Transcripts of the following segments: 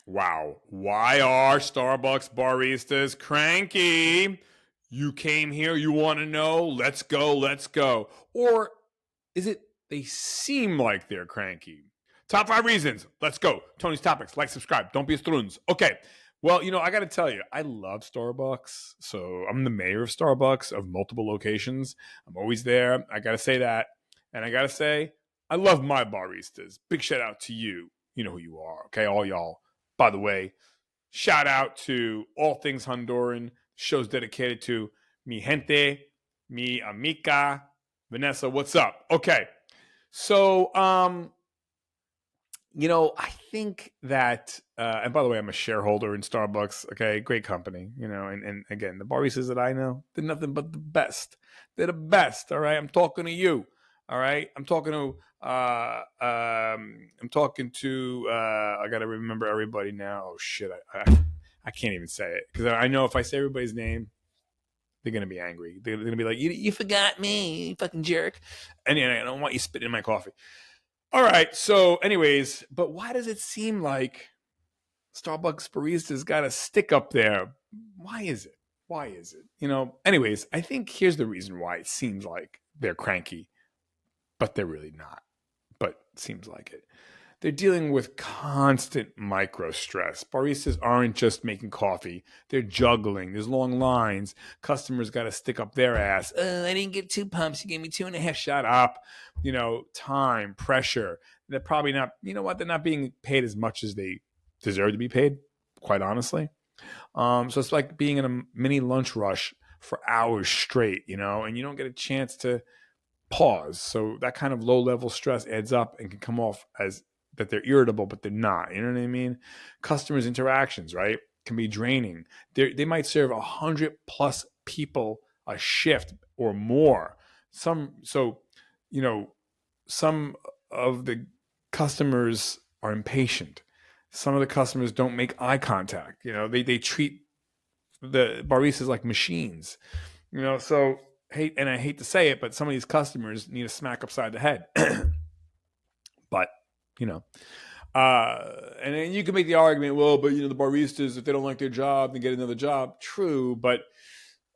Wow. Why are Starbucks baristas cranky? You came here, you want to know? Let's go, let's go. Or is it they seem like they're cranky? Top 5 reasons. Let's go. Tony's Topics. Like, subscribe. Don't be a struns. Okay. Well, I got to tell you, I love Starbucks. So I'm the mayor of Starbucks of multiple locations. I'm always there. I got to say that. And I got to say, I love my baristas. Big shout out to you. You know who you are. Okay. All y'all. By the way, shout out to All Things Honduran. Show's dedicated to mi gente, mi amica. Vanessa, what's up? Okay. So, I think that, and by the way, I'm a shareholder in Starbucks. Okay, great company. And again, the baristas that I know, they're nothing but the best. They're the best. All right, I'm talking to you. All right, I'm talking to. I got to remember everybody now. Oh shit, I can't even say it because I know if I say everybody's name, they're gonna be angry. They're gonna be like, "You forgot me, you fucking jerk," and I don't want you spitting in my coffee. All right. So, anyways, but why does it seem like Starbucks baristas got a stick up there? Why is it? Why is it? Anyways, I think here's the reason why it seems like they're cranky, but they're really not. But it seems like it. They're dealing with constant micro stress. Baristas aren't just making coffee. They're juggling. There's long lines. Customers got to stick up their ass. I didn't get 2 pumps. You gave me 2.5. Shut up. Time, pressure. They're probably not, they're not being paid as much as they deserve to be paid, quite honestly. So it's like being in a mini lunch rush for hours straight, and you don't get a chance to pause. So that kind of low level stress adds up and can come off as that they're irritable, but they're not. You know what I mean? Customers' interactions, right, can be draining. They might serve 100+ people a shift or more. Some of the customers are impatient. Some of the customers don't make eye contact. They treat the baristas like machines. So I hate to say it, but some of these customers need a smack upside the head. But and then you can make the argument, well, but the baristas, if they don't like their job, they get another job. True, but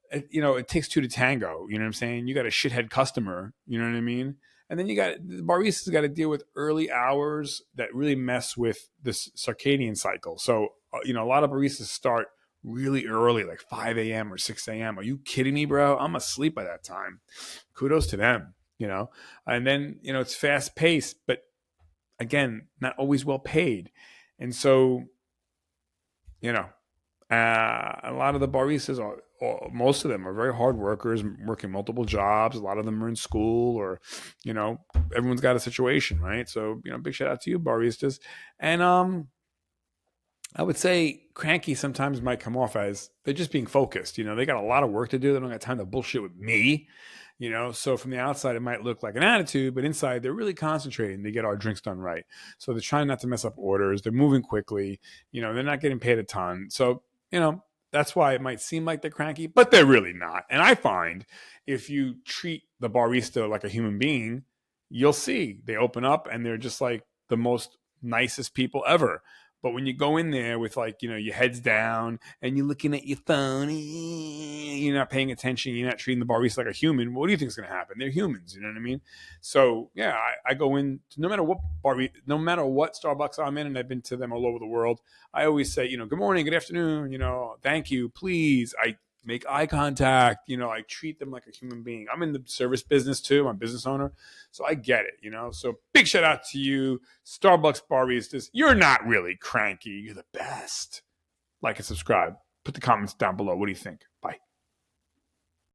it takes 2 to tango. You know what I'm saying? You got a shithead customer. You know what I mean? And then the baristas got to deal with early hours that really mess with this circadian cycle. So a lot of baristas start really early, like 5 a.m. or 6 a.m. Are you kidding me, bro? I'm asleep by that time. Kudos to them. And then it's fast paced, but again, not always well paid. And so, a lot of the baristas most of them are very hard workers, working multiple jobs. A lot of them are in school or, everyone's got a situation, right? So, big shout out to you, baristas. And I would say cranky sometimes might come off as they're just being focused. They got a lot of work to do. They don't got time to bullshit with me. So from the outside, it might look like an attitude, but inside they're really concentrating to get our drinks done right. So they're trying not to mess up orders. They're moving quickly. They're not getting paid a ton. So, that's why it might seem like they're cranky, but they're really not. And I find if you treat the barista like a human being, you'll see they open up and they're just like the most nicest people ever. But when you go in there with your head's down and you're looking at your phone, you're not paying attention, you're not treating the barista like a human, what do you think is going to happen? They're humans, you know what I mean? So yeah, I go in no matter what Starbucks I'm in, and I've been to them all over the world. I always say, good morning, good afternoon, thank you, please. I make eye contact. I treat them like a human being. I'm in the service business too. I'm a business owner. So I get it, So big shout out to you, Starbucks baristas. You're not really cranky. You're the best. Like and subscribe. Put the comments down below. What do you think? Bye.